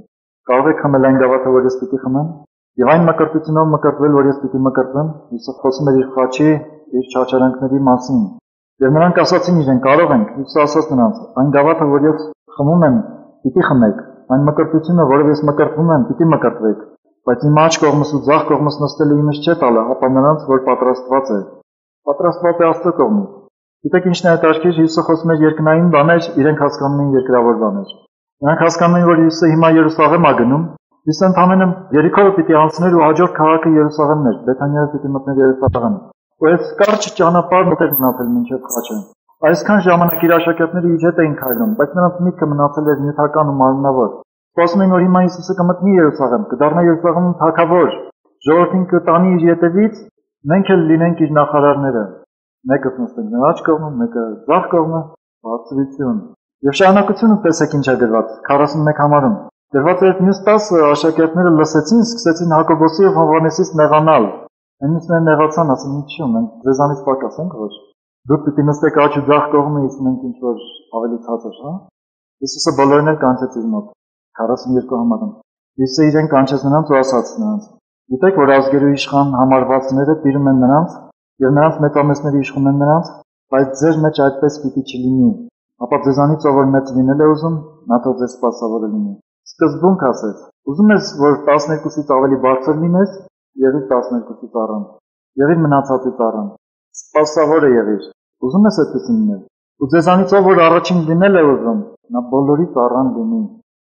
Կարող եք խմել այն գավաթը, որ ես պիտի խմեմ, եւ այն մկրտությունով մկրտվել, որ ես պիտի մկրտվեմ»։ Հիսուսը խոսում էր իր խաչի, իր չարչարանքների մասին։ Եվ նրանք ասացին իրեն. «Կարող ենք»։ Հիսուսը ասաց նրանց. «Այն գավաթը, որ ես խմում եմ, պիտի խմեք, այն մկրտությունը, որով ես մկրտվում եմ, պիտի մկրտվեք, բայց իմ աջ կողմս ու ձախ կողմս նստելը իմս չէ տալը, ապա նրանց, որ պատրաստված է։ Պատրաստված է Աստծո կողմից»։ Գիտեք ինչն է հետաքրքիր, Հիսուսը խոսում էր երկնային բաներ, իրենք հասկանում էին երկրավոր բաներ։ Նրանք հասկանում էին, որ Հիսուսը հիմա Երուսաղեմ է գնում, Հիսուսը ընդամենը Երիքովը պիտի անցներ ու հաջորդ քաղաքը Երուսաղեմն էր, Բեթանիայով պիտի մտներ Երուսաղեմ։ Ու այս կարճ ճանապարհն ուտել մնացել մինչև խաչը։ Այսքան ժամանակ իր աշակերտները իր հետ էին քայլում, բայց նրանց միտքը մնացել էր նյութական ու մարմնավոր։ Սպասում էին, որ հիմա Հիսուսը կմտնի Երուսաղեմ, կդառնա Երուսաղեմում թագավոր, ժողովրդին կտանի իր ետևից, մենք էլ լինենք իր նախարարները։ Մեկը նստենք նրա աջ կողմը, մեկը ձախ կողմը, բարձրություն։ Եվ շարունակությունը տեսեք ինչ է գրված 41 համարում։ Գրված է, այդ մյուս 10 աշակերտները լսեցին, սկսեցին Հակոբոսի եւ Հովհաննեսից նեղանալ։ Այնինքն նեղացան, ասում ինչ չու, մենք ձեզանից պակաս ենք, ոչ։ Դուք պիտի նստեք աջ ու ձախ կողմը, իսկ մենք ինչ որ ավելի ցածր, հա։ Հիսուսը բոլորին էլ կանչեց իր մոտ 42 համարում։ Հիսուսը իրեն կանչեց նրանց ու ասաց նրանց. «Գիտեք, որ ազգերու իշխան համարվածները տիրում են նրանց, եւ նրանց մեծամեծները իշխում են նրանց, բայց ձեր մեջ այդպես պիտի չլինի։ Ապա ձեզանից ով որ մեծ լինել է ուզում, նա թող ձեզ սպասավորը լինի»։ Սկզբունք ասեց. ուզում ես, որ 12-ից ավելի բարձր լինես, եղիր 12-ից առանց, եղիր մնացածից առանց, սպասավորը եղիր։ Ուզում ես այդպես լինել։ Ու ձեզանից ով որ առաջին լինել է ուզում, նա բոլորից առան լինի։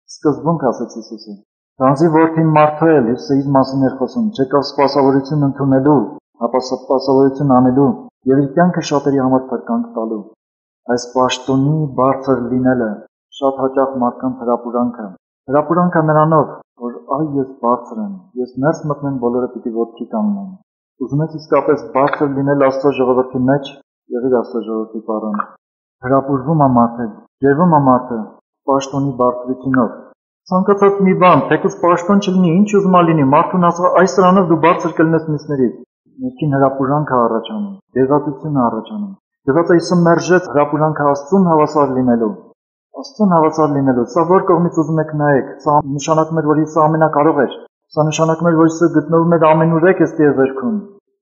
Սկզբունք ասեց Հիսուսը։ Քանզի որդին մարդու էլ Հիսուսը իր մասին էր խոսում, չեկավ սպասավորություն ընդունելու, ապա սպասավորություն անելու եւ իր կյանքը շատերի համար փրկանք տալու։ Այս պաշտոնի բարձր լինելը շատ հաճախ մարդկանց հրապուրանքը նրանով, որ այ ես բարձր եմ, ես ներս մտնեմ, բոլորը պիտի ոտքի կանգնեն։ Ուզում ես իսկապես բարձր լինել Աստծո ժողովրդի մեջ, եղիր Աստծո ժողովրդի պարան։ Հրապուրվում է մարդը, ջերվում է մարդը պաշտոնի բարձրությունով։ Ցանկացած մի բան, թեկուզ պաշտոն չլինի, ինչ ուզում է լինի, մարդուն ասա այս սրանով դու բարձր կլինես մյուսներից։ Ներքին հրապուրանքը առաջանում, դեղացությունը առաջանում։ Դրված է Հիսուսը մերժեց հրապուրանքը Աստծուն հավասար լինելու։ Աստծուն հավասար լինելու, սա որ կողմից ուզում եք նայեք, սա նշանակում է, որ Հիսուսը ամենակարող էր։ Սա նշանակում է, որ Հիսուսը գտնվում էր ամենուրեք այս տիեզերքում,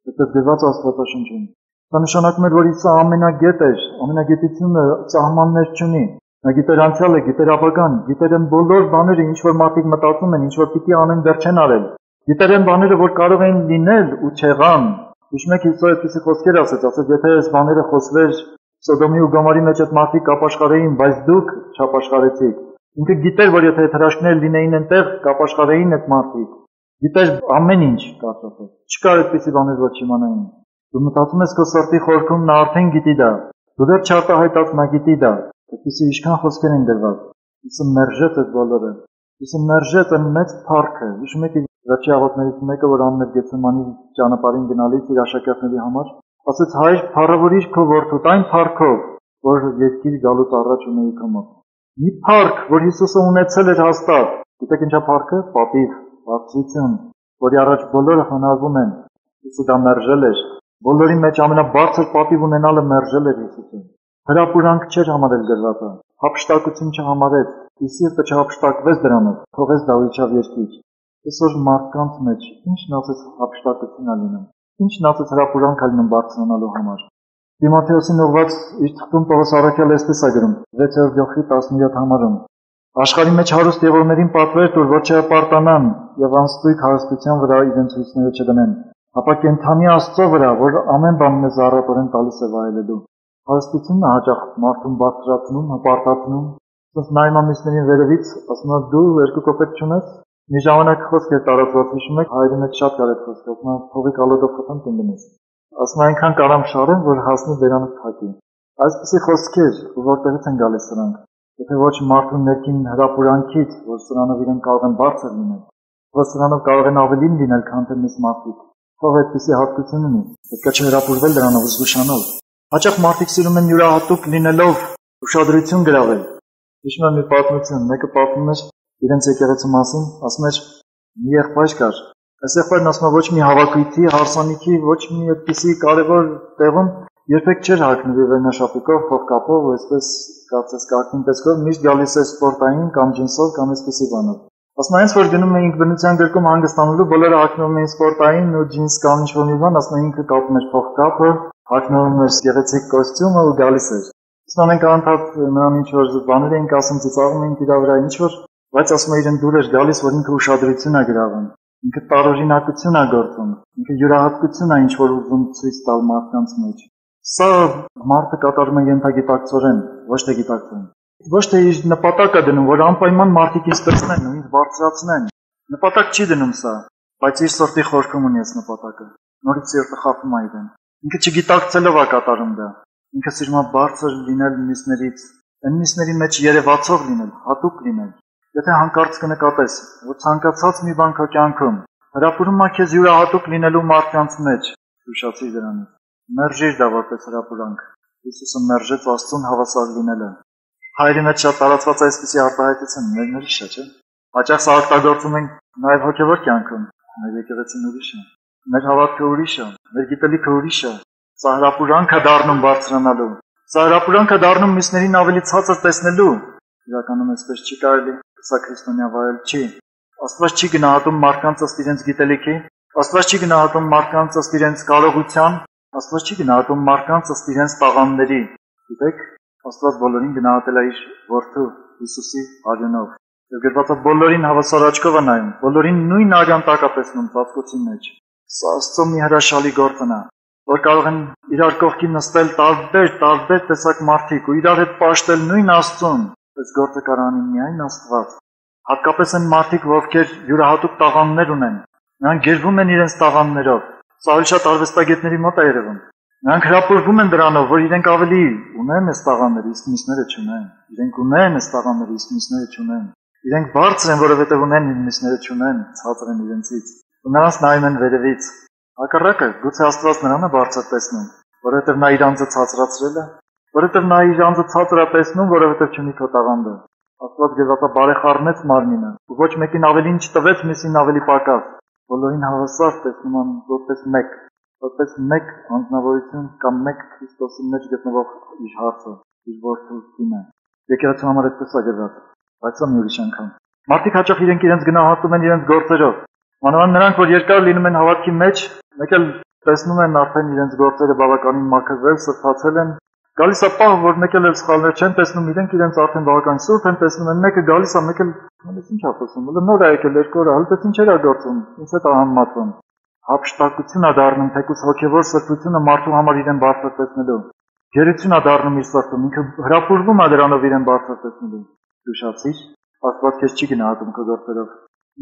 այդպես գրված Աստվածաշնչում։ Սա նշանակում է, որ Հիսուսը ամենագետ էր, ամենագիտությունը սահմաններ չունի։ Նա գիտեր անցյալը, գիտեր ապագան, գիտեր այն բոլոր բաները, ինչ որ մարդիկ մտածում են, ինչ որ պիտի անեն, դեռ չեն արել։ Գիտեր այն բաները, որ կարող էին լինել ու չեղան։ Հիշում եք Հիսուսը այդպիսի խոսքեր ասեց, եթե այս բաները խոսվեր Սոդոմի ու Գոմորի մեջ այդ մարդիկ կապաշխարեին, բայց դուք չապաշխարեցիք։ Ինքը գիտեր, որ եթե այդ հրաշքները լինեին այնտեղ, կապաշխարեին այդ մարդիկ։ Գիտեր ամեն ինչ կարծես։ Չկար այդպիսի բաներ, որ չիմանային։ Դու մտածում ես քո սրտի խորքում նա արդեն գիտի դա։ Դու դեռ չարտահայտած նա գիտի դա։ Այդպիսի ինչքան խոսքեր են դրված։ Հիսուսը մերժեց այդ բոլորը։ Հիսուսը մերժեց այն մեծ փառքը։ Հիշում եք վերջի աղոթներից մեկը, որ աններ Գեթսեմանի ճանապարհին գնալիս իր աշակերտների համար, ասեց հայր, փառավորիր քո որդուդ այն փառքով, որ երկիր գալուց առաջ ունեի քո մոտ։ Մի փառք, որ Հիսուսը ունեցել էր հաստատ։ Գիտեք ինչա փառքը։ Պատիվ, բարձրություն, որի առաջ բոլորը խոնարհվում են։ Հիսուսը դա մերժել էր։ Բոլորի մեջ ամենաբարձր պատիվ ունենալը մերժել էր Հիսուսը։ Հրապուրանք չէր համարել գրվածը, հափշտակություն չհամարեց, իր սիրտը չհափշտակվեց դրանով, թողեց դա ու իջավ երկիր։ Այսօր մարդկանց մեջ ինչն ասես հափշտակություն է լինում, ինչն ասես հրապուրանք է լինում բարձրանալու համար։ Տիմոթեոսին ուղղված իր թղթում Պողոս առաքյալը այսպես է գրում 6-րդ գլխի 17 համարում. Աշխարհի մեջ հարուստ եղողներին պատվեր տուր, որ չհպարտանան եւ անստույգ հարստության վրա իրենց հույսները չդնեն, ապա կենթանի Աստծո վրա, որ ամեն բան մեզ առատորեն տալիս է վայելելու։ Հարստությունը հաճախ մարդուն բարձրացնում, հպարտացնում, ասես նայում ամիսներին վերևից, ասում է դու երկու կոպեկ չունես, Մի ժամանակ խոսք էր տարածված, հիշում եք, հայրի մեջ շատ կար այդ խոսքը, ասում եմ փողի կալոտով խփեմ տնգնես։ Ասում եմ այնքան կարամ շարեմ, որ հասնի բերանը փակի։ Այսպիսի խոսքեր, որտեղից են գալիս սրանք։ Եթե ոչ մարդու ներքին հրապուրանքից, որ սրանով իրեն կարող են բարձր լինել, որ սրանով կարող են ավելին լինել, քան թե մյուս մարդիկ, թող այդպիսի հատկություն ունի, պետք է չհրապուրվել դրանով, զգուշանալ։ Հաճախ մարդիկ սիրում են յուրահատուկ լինելով ուշադրություն գրավել։ Հիշում եմ մի պատմություն, մեկը պատմում էր իրենց եկեղեցու մասին, ասում էր մի եղբայր կար։ Այս եղբայրն ասում է ոչ մի հավաքույթի, հարսանիքի, ոչ մի այդպիսի կարևոր տեղում երբեք չէր հագնվի վերնաշապիկով, փողկապով, ու այսպես կարծես կարգին տեսքով, միշտ գալիս էր սպորտային կամ ջինսով կամ այսպիսի բանով։ Ասում է, հենց որ գնում էինք բնության գրկում հանգստանալու, բոլորը հագնում էին սպորտային ու ջինս կամ ինչ-որ մի բան, ասում է ինքը կապում էր փողկապը, հագնում էր գեղեցիկ կոստյումը ու գալիս էր։ Ասում են կանթած նրան ինչ-որ բաներ էինք ասում, ծիծաղում էինք իր վրա ինչ-որ, բայց ասում է իրեն դուր էր գալիս, որ ինքը ուշադրություն է գրավում, ինքը տարօրինակություն է գործում, ինքը յուրահատկություն է ինչ-որ ուզում ցույց տալ մարդկանց մեջ։ Սա մարդը կատարում է ենթագիտակցորեն, ոչ թե գիտակցորեն։ Ոչ թե իր նպատակ է դնում, որ անպայման մարդիկ ինձ տեսնեն ու ինձ բարձրացնեն։ Նպատակ չի դնում սա, բայց իր սրտի խորքում ունի այս նպատակը։ Նորից սիրտը խափում է իրեն։ Ինքը չգիտակցելով է կատարում դա։ Ինքը սիրում է բարձր լինել մյուսներից, այն մյուսների մեջ երևացող լինել, հատուկ լինել։ Եթե հանկարծ կնկատես, որ ցանկացած մի բան քո կյանքում հրապուրում է քեզ յուրահատուկ լինելու մարդկանց մեջ, հիշացիր դրանից։ Մերժիր դա որպես հրապուրանք։ Հիսուսը մերժեց Աստծուն հավասար լինելը։ Հայրի մեջ շատ տարածված է այսպիսի արտահայտություն, մեր ուրիշ է, չէ՞։ Հաճախ սա օգտագործում ենք նաև հոգևոր կյանքում, մեր եկեղեցին ուրիշ է, մեր հավատքը ուրիշ է, մեր գիտելիքը ուրիշ է։ Սա հրապուրանք է դառնում բարձրանալու։ Սա հրապուրանք է դառնում մյուսներին ավելի ցածր տեսնելու։ Իրականում այսպես չի կարելի, սա քրիստոնյա վայել չի։ Աստված չի գնահատում մարդկանց ըստ իրենց գիտելիքի, Աստված չի գնահատում մարդկանց ըստ իրենց կարողության, Աստված չի գնահատում մարդկանց ըստ իրենց տաղանդների։ Գիտեք, Աստված բոլորին գնահատել է իր որդու Հիսուսի արյունով։ Եվ գրված է բոլորին հավասար աչքով է նայում, բոլորին նույն արյան տակ է տեսնում ծածկոցի մեջ։ Սա Աստծո մի հրաշալի գործն է, որ կարող են իրար կողքի նստել տարբեր տեսակ մարդիկ ու իրար հետ պաշտել նույն Աստծուն։ Այս գործը կարող անի միայն Աստված։ Հատկապես այն մարդիկ, ովքեր յուրահատուկ տաղանդներ ունեն, նրանք գերվում են իրենց տաղանդներով։ Սա ավելի շատ արվեստագետների մոտ է երևում։ Նրանք հրապուրվում են դրանով, որ իրենք ավելի ունեն այս տաղանդները, իսկ մյուսները չունեն։ Իրենք ունեն այս տաղանդները, իսկ մյուսները չունեն։ Իրենք բարձր են, որովհետև ունեն, մյուսները չունեն, ցածր են իրենցից։ Ու նրանց նայում են վերևից։ Հակառակը, գուցե Աստված նրան է բարձր տեսնում, որովհետև նա իր անձը ցածրացրել է, որովհետև նա իր անձը ցածր է տեսնում, որովհետև չունի քո տաղանդը։ Աստված գերվածա բարեխառնեց մարմինը, ու ոչ մեկին ավելին չտվեց, մյուսին ավելի պակաս։ Բոլորին հավասար տեսնում են որպես մեկ անձնավորություն կամ մեկ Քրիստոսի մեջ գտնվող իր հարցը, իր որդու կինը։ Եկեղեցու համար այդպես է գրված, բայց սա մի ուրիշ անգամ։ Մարդիկ հաճախ իրենց գնահատում են իրենց գործերով։ Մանավանդ նրանք, որ երկար լինում են հավատքի մեջ, մեկ էլ տեսնում են արդեն իրենց գործերը բավականին մաքրվել, սրբացել են։ Գալիս է պահ, որ մեկ էլ սխալներ չեն տեսնում, իրենց արդեն բավական սուրբ են տեսնում են, մեկը գալիս է, մեկ էլ ինչ է խոսում, նոր է եկել, երկու օր, հələ ինչեր է գործում, ինձ հետ է համեմատվում։ Հափշտակություն է դառնում, թեկուզ հոգևոր սրբությունը մարդու համար իրեն բարձր տեսնելու։ Գերություն է դառնում իր սրտում, ինքը հրապուրվում է դրանով իրեն բարձր տեսնելու։ Հիշացիր, Աստված քեզ չի գնահատում քո գործերով։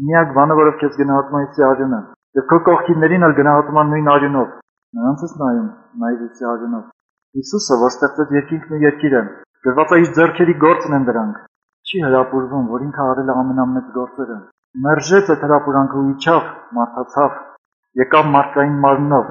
Միակ բանը, որով քեզ գնահատում է Հիսուսի արյունը, եւ քո կողքիներին էլ գնահատում են նույն արյունով։ Նրանց ես նայում, նայիր Հիսուսի արյունով։ Հիսուսը, որ ստեղծեց երկինքն ու երկիրը, գրված է իր ձեռքերի գործն են դրանք։ Չի հրապուրվում, որ ինքը արել է ամենամեծ գործերը։ Մերժեց այդ հրապուրանքը ու իջավ, մարդացավ, եկավ մարդկային մարմնով։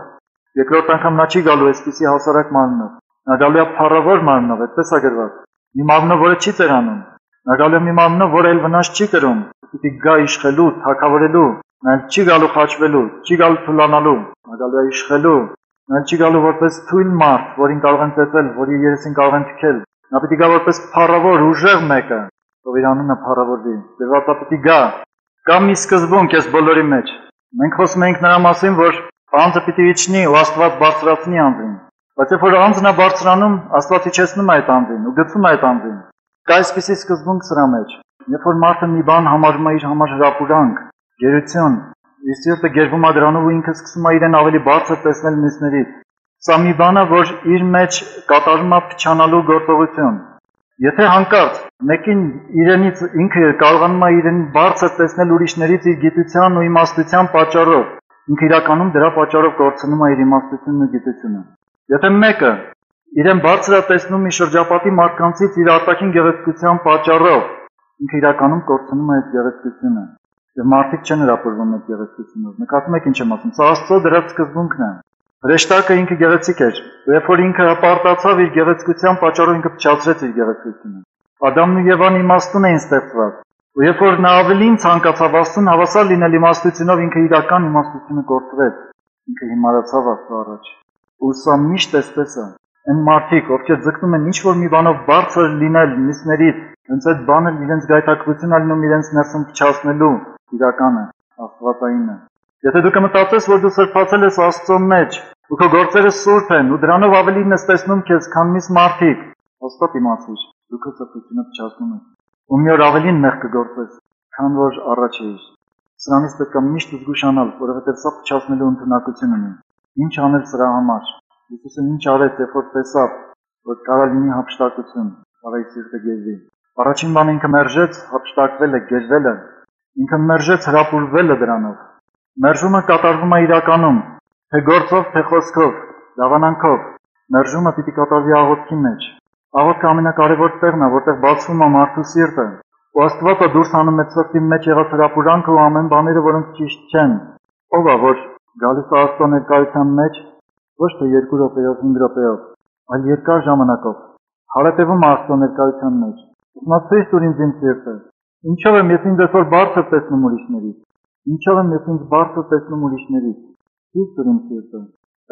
Երկրորդ անգամ նա չի գալու այսպիսի հասարակ մարմնով։ Նա գալու է փառավոր մարմնով, այդպես է գրված։ Մի մարմնով, որը չի ծերանում։ Նա գալու է մի մարմնով, որը էլ վնաս չի կրում։ Պիտի գա իշխելու, թագավորելու, նա չի գալու խաչվելու, չի գալու թուլանալու, նա գալու է իշխելու։ Նա չի գալու որպես թույլ մարդ, որին կարող են ծեծել, որի երեսին կարող են թքել։ Նա պիտի գա որպես փառավոր, ուժեղ մեկը, ով իր անունը փառավորվի։ Դեպի պիտի գա։ Կա մի սկզբունք այս բոլորի մեջ։ Մենք խոսում ենք նրա մասին, որ անձը պիտի իջնի ու Աստված բարձրացնի անձին։ Բայց երբ որ անձն է բարձրանում, Աստված իջեցնում է այդ անձին ու գցում է այդ անձին։ Կա այսպիսի սկզբունք սրա մեջ։ Երբ որ մարդը մի բան համարում է իր համար հրապուրանք, գերություն, իր սիրտը գերվում է դրանով ու ինքը սկսում է իրեն ավելի բարձր տեսնել մյուսներից։ Սա մի բան է, որ իր մեջ կատարում է փչանալու գործողություն։ Եթե հանկարծ մեկին իրենից ինքը կարողանում է իրեն բարձր տեսնել ուրիշներից իր գիտության ու իմաստության պատճառով, ինքը իրականում դրա պատճառով կորցնում է իր իմաստությունն ու գիտությունը։ Եթե մեկը իրեն բարձր է տեսնում իր շրջապատի մարդկանցից իր արտաքին գեղեցկության պատճառով, ինքը իրականում կորցնում է այդ գեղեցկությունը։ Եվ մարդիկ չեն հրապուրվում այդ գեղեցկությունով։ Նկատում եք ինչ եմ ասում, սա Աստծո դրած սկզբունքն է։ Հրեշտակը ինքը գեղեցիկ էր, երբ որ ինքը հպարտացավ իր գեղեցկության պատճառով ինքը փչացրեց իր գեղեցկությունը։ Ադամն ու Եվան իմաստուն էին ստեղծված, ու երբ որ նա ավելին ցանկացավ Աստծուն հավասար լինել իմաստությունով, ինքը իրական իմաստությունը կորցրեց, ինքը հիմարացավ Աստծո առաջ։ Ու սա միշտ էսպես է։ Այն մարդիկ, ովքեր ձգտում են ինչ-որ մի բանով բարձր լինել մյուսներից, հենց այդ բանը իրենց գայթակղություն ալնում իրենց ներսում փչացնելու իրականը, աստվածայինը։ Եթե դու կմտածես, որ դու սրբացել ես Աստծո մեջ, ու քո գործերը սուրբ են, ու դրանով ավելին ես տեսնում քեզ, քան մյուս մարդիկ, հաստատ իմացիր, դու քո սրբությունը փչացնում ես։ Ու մի օր ավելին մեղք կգործես, քան որ առաջ էիր։ Սրանից պետք է միշտ զգուշանալ, որովհետև սա փչացնելու ընդունակություն ունի։ Ինչ անել սրա համար։ Հիսուսը ինչ արեց, երբ որ տեսավ, որ կարա լինի հափշտակություն, կարա իր սիրտը գերվի։ Առաջին բանը ինքը մերժեց հափշտակվելը, գերվելը, ինքը մերժեց հրապուրվելը դրանով։ Մերժումը կատարվում է իրականում, թե գործով, թե խոսքով, դավանանքով։ Մերժումը պիտի կատարվի աղոթքի մեջ։ Աղոթքը ամենակարևոր տեղն է, որտեղ բացվում է մարդու սիրտը։ Ու Աստվածը դուրս հանում է սրտի մեջ եղած հրապուրանքը ու ամեն բաները, որոնք ճիշտ չեն։ Ով է, որ գալիս է Աստծո ներկայության մեջ, ոչ թե 2 րոպեով, 5 րոպեով, այլ երկար ժամանակով։ Հարատևում է Աստծո ներկայության մեջ։ Նա ցույց տուր ինձ իմ սիրտը։ Ինչով եմ ես ինձ այսօր բարձր տեսնում ուրիշներից։ Ինչով եմ ես ինձ բարձր տեսնում ուրիշներից։ Ցույց տուր իմ սիրտը։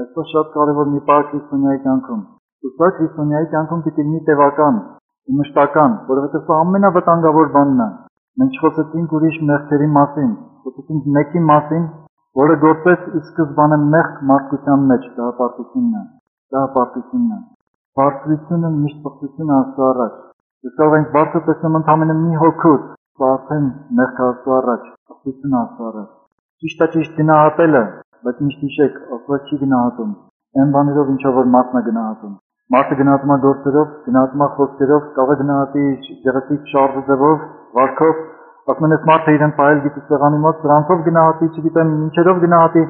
Այսօր շատ կարևոր մի բան քրիստոնյայի կյանքում։ Ու սա քրիստոնյայի կյանքում պիտի լինի տևական ու մշտական, որովհետև սա ամենավտանգավոր բանն է։ Մենք խոսեցինք ուրիշ մեղքերի մասին, խոսեցինք մեկի մասին, որը գործեց ի սկզբանե մեղք մարդկության մեջ, դա հպարտությունն է։ Դա հպարտությունն է։ Բարձրությունը միշտ բարձրությունը Աստծո առաջ։ Ես կարող ենք բարձր տեսնել ընդամենը մի հոգուց, սա արդեն մեղքը Աստծո առաջ, բարձրությունը Աստծո առաջ։ Ճիշտ է ճիշտ գնահատելը, բայց միշտ հիշեք, Աստված չի գնահատում այն բաներով, ինչով որ մարդն է գնահատում։ Մարդը գնահատում է գործերով, գնահատում է խոսքերով, կարող է գնահատի գեղեցիկ շարժուձևով, վարքով, ասում են, այս մարդը իրեն պահել գիտի սեղանի մոտ, սրանցով գնահատի, չգիտեմ ինչերով գնահատի,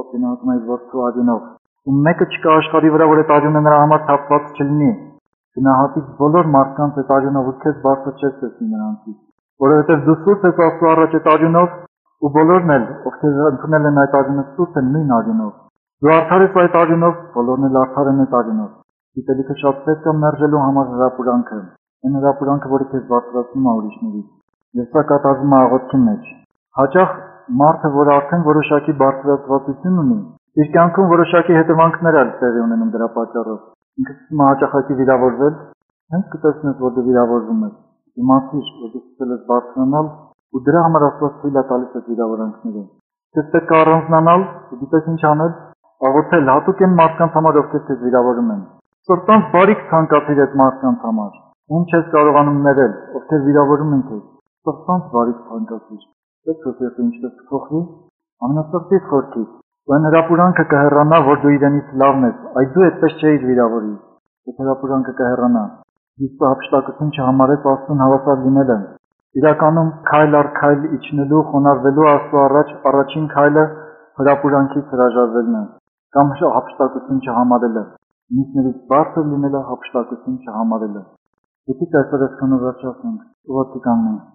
ով գնահատում է իր որդու արյունով։ Ու մեկը չկա աշխարհի վրա, որ այդ արյունը նրա համար թափված չլինի։ Գնահատի բոլոր մարդկանց այդ արյունով ու քեզ բարձր չես տեսնի նրանցից, որովհետև դու սուրբ ես Աստծո առաջ այդ արյունով, ու բոլորն էլ, ովքեր ընդունել են այդ արյունը, սուրբ են նույն արյունով։ Դու արդար ես այդ արյունով, բոլորն էլ արդար են այդ արյունով։ Գիտելիքը շատ պետք է մերժելու համար հրապուրանքը, այն հրապուրանքը, որը քեզ բարձրացնում է ուրիշներից։ Եվ սա կատարվում է աղոթքի մեջ։ Հաճախ մարդը, որ արդեն որոշակի բարձրացվածություն ունի, իր կյանքում որոշակի հետևանքներ էլ տեղի ունենում դրա պատճառով։ Ինքը սկսում է հաճախակի վիրավորվել, հենց կտեսնես, որ դու վիրավորվում ես։ Իմացիր, որ դու սկսել ես բարձրանալ, ու դրա համար Աստված թույլ է տալիս այդ վիրավորանքները։ Քեզ պետք է առանձնանալ, ու գիտես ինչ անել, աղոթել հատուկ այն մարդկանց համար, ովքեր քեզ վիրավորում են։ Սրտանց բարիք ցանկացիր այդ մարդկանց համար, ում չես կարողանում ներել, ովքեր վիրավորում են քեզ։ Սրտանց բարիք ցանկացիր։ Պետք է սիրտը ինչպես կփոխվի, ամենասրտից խորքից։ Ու այն հրապուրանքը կհեռանա, որ դու իրենից լավն ես, այ դու այդպես չէիր վիրավորի։ Այդ հրապուրանքը կհեռանա։ Հիսուսը հափշտակություն չհամարեց Աստծուն հավասար լինելը։ Իրականում քայլ առ քայլ իջնելու, խոնարհվելու Աստծո առաջ առաջին քայլը հրապուրանքից հրաժարվելն է, կամ հափշտակություն չհամարելը։ Մյուսներից բարձր լինելը հափշտակություն չհամարելը։ Դուք այսօր այսքանով վերջացնենք, ուղղակի կանգնենք։